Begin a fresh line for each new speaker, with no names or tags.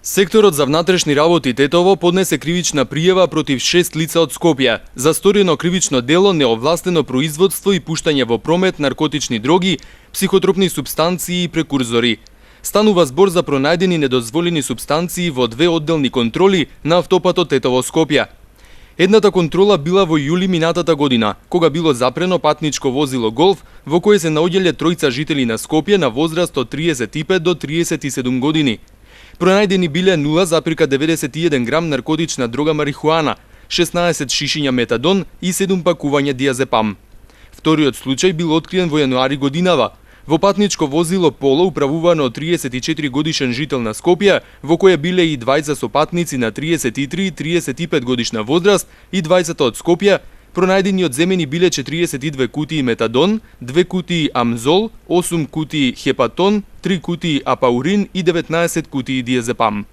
Секторот за внатрешни работи Тетово поднесе кривична пријава против 6 лица од Скопје за сторено кривично дело неовластено производство и пуштање во промет наркотични дроги, психотропни супстанции и прекурзори. Станува збор за пронајдени недозволени супстанции во две одделни контроли на автопатот Тетово-Скопје. Едната контрола била во јули минатата година, кога било запрено патничко возило Голф, во кое се наоѓале тројца жители на Скопје на возраст од 35 до 37 години. Пронајдени биле 0,91 грам наркотична дрога марихуана, 16 шишиња метадон и 7 пакувања диазепам. Вториот случај бил откриен во јануари годинава, во патничко возило Поло управувано од 34 годишен жител на Скопје, во кое биле и двајца сопатници на 33 и 35 годишна возраст и двајцата од Скопје. Пронајдени од земени биле 42 кутии метадон, 2 кутии амзол, 8 кутии хепатон, 3 кутии апаурин и 19 кутии диазепам.